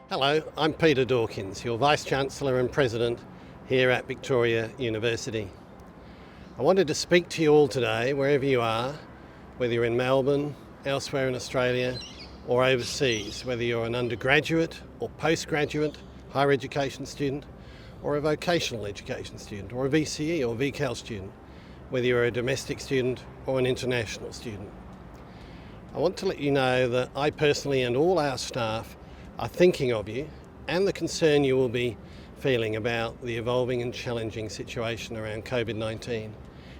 Hello, I'm Peter Dawkins, your Vice-Chancellor and President here at Victoria University. I wanted to speak to you all today, wherever you are, whether you're in Melbourne, elsewhere in Australia, or overseas, whether you're an undergraduate or postgraduate higher education student, or a vocational education student, or a VCE or VCAL student, whether you're a domestic student or an international student. I want to let you know that I personally and all our staff are thinking of you and the concern you will be feeling about the evolving and challenging situation around COVID-19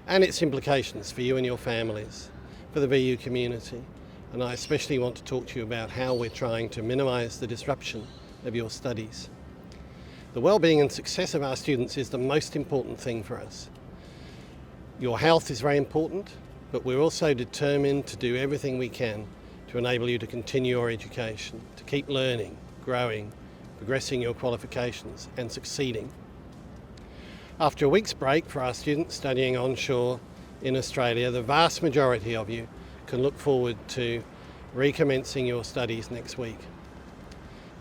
and its implications for you and your families, for the VU community. And I especially want to talk to you about how we're trying to minimise the disruption of your studies. The well-being and success of our students is the most important thing for us. Your health is very important, but we're also determined to do everything we can to enable you to continue your education, to keep learning, growing, progressing your qualifications and succeeding. After a week's break for our students studying onshore in Australia, the vast majority of you can look forward to recommencing your studies next week.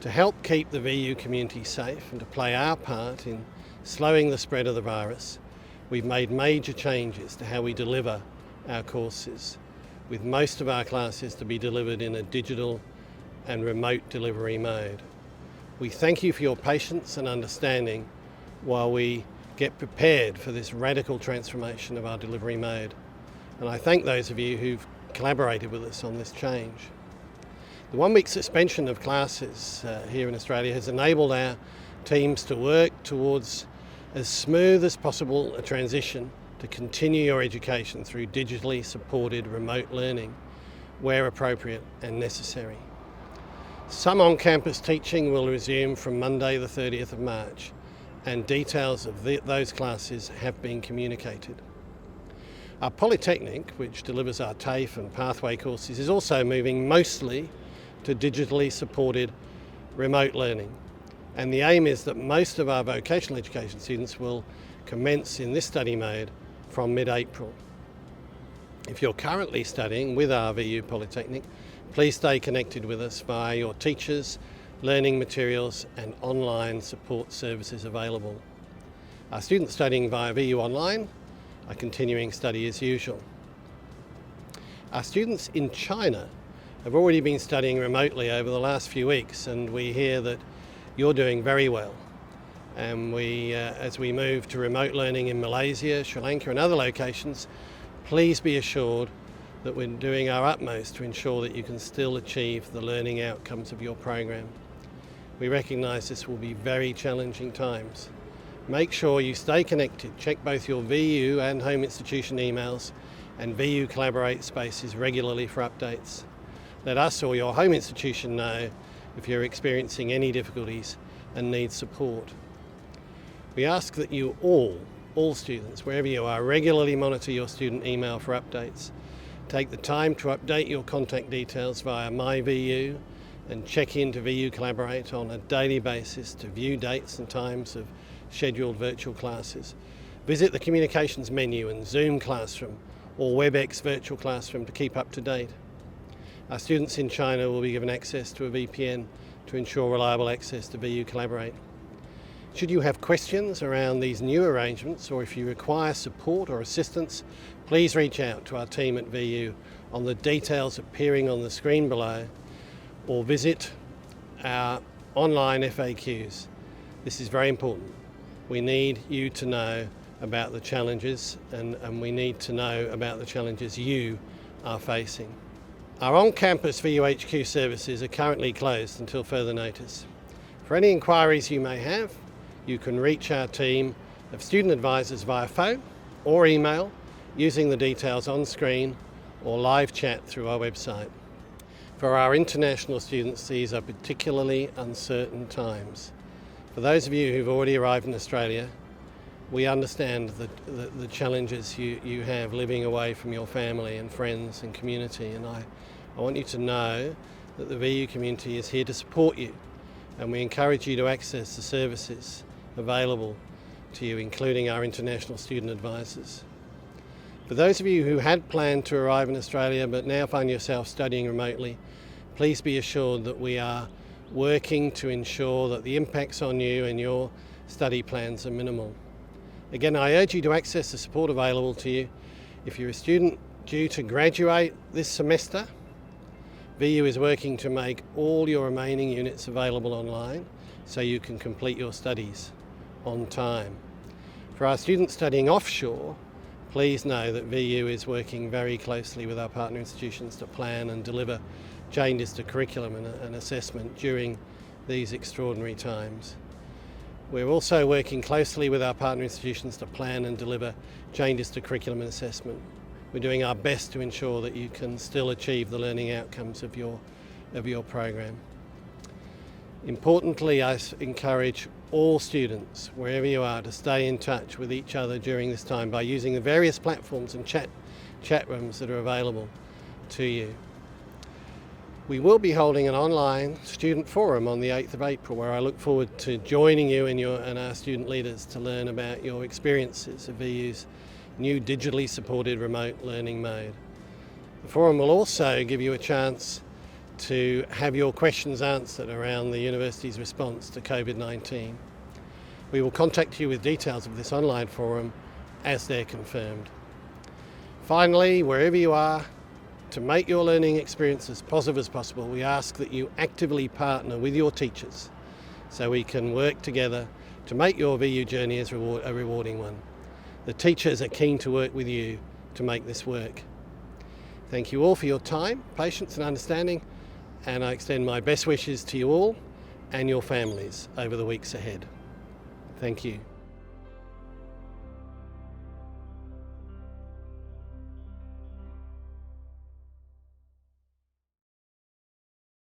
To help keep the VU community safe and to play our part in slowing the spread of the virus, we've made major changes to how we deliver our courses, with most of our classes to be delivered in a digital and remote delivery mode. We thank you for your patience and understanding while we get prepared for this radical transformation of our delivery mode. And I thank those of you who've collaborated with us on this change. The 1-week suspension of classes here in Australia has enabled our teams to work towards as smooth as possible a transition to continue your education through digitally supported remote learning where appropriate and necessary. Some on-campus teaching will resume from Monday the 30th of March, and details of those classes have been communicated. Our Polytechnic, which delivers our TAFE and pathway courses, is also moving mostly to digitally supported remote learning, and the aim is that most of our vocational education students will commence in this study mode from mid-April. If you're currently studying with our VU Polytechnic, please stay connected with us via your teachers, learning materials and online support services available. Our students studying via VU Online are continuing study as usual. Our students in China have already been studying remotely over the last few weeks, and we hear that you're doing very well. And as we move to remote learning in Malaysia, Sri Lanka and other locations, please be assured that we're doing our utmost to ensure that you can still achieve the learning outcomes of your program. We recognise this will be very challenging times. Make sure you stay connected. Check both your VU and home institution emails and VU Collaborate spaces regularly for updates. Let us or your home institution know if you're experiencing any difficulties and need support. We ask that you all students, wherever you are, regularly monitor your student email for updates. Take the time to update your contact details via MyVU and check in to VU Collaborate on a daily basis to view dates and times of scheduled virtual classes. Visit the communications menu in Zoom Classroom or WebEx Virtual Classroom to keep up to date. Our students in China will be given access to a VPN to ensure reliable access to VU Collaborate. Should you have questions around these new arrangements, or if you require support or assistance, please reach out to our team at VU on the details appearing on the screen below, or visit our online FAQs. This is very important. We need you to know about the challenges, and we need to know about the challenges you are facing. Our on-campus VUHQ services are currently closed until further notice. For any inquiries you may have, you can reach our team of student advisors via phone or email using the details on screen or live chat through our website. For our international students, these are particularly uncertain times. For those of you who've already arrived in Australia, we understand the challenges you have living away from your family and friends and community, and I want you to know that the VU community is here to support you, and we encourage you to access the services available to you, including our international student advisors. For those of you who had planned to arrive in Australia but now find yourself studying remotely, please be assured that we are working to ensure that the impacts on you and your study plans are minimal. Again, I urge you to access the support available to you. If you're a student due to graduate this semester, VU is working to make all your remaining units available online so you can complete your studies on time. For our students studying offshore, please know that VU is working very closely with our partner institutions to plan and deliver changes to curriculum and assessment during these extraordinary times. We're also working closely with our partner institutions to plan and deliver changes to curriculum and assessment. We're doing our best to ensure that you can still achieve the learning outcomes of your program. Importantly, I encourage all students, wherever you are, to stay in touch with each other during this time by using the various platforms and chat rooms that are available to you. We will be holding an online student forum on the 8th of April, where I look forward to joining you and our student leaders to learn about your experiences of VU's new digitally supported remote learning mode. The forum will also give you a chance to have your questions answered around the university's response to COVID-19. We will contact you with details of this online forum as they're confirmed. Finally, wherever you are, to make your learning experience as positive as possible, we ask that you actively partner with your teachers so we can work together to make your VU journey as a rewarding one. The teachers are keen to work with you to make this work. Thank you all for your time, patience and understanding, and I extend my best wishes to you all and your families over the weeks ahead. Thank you.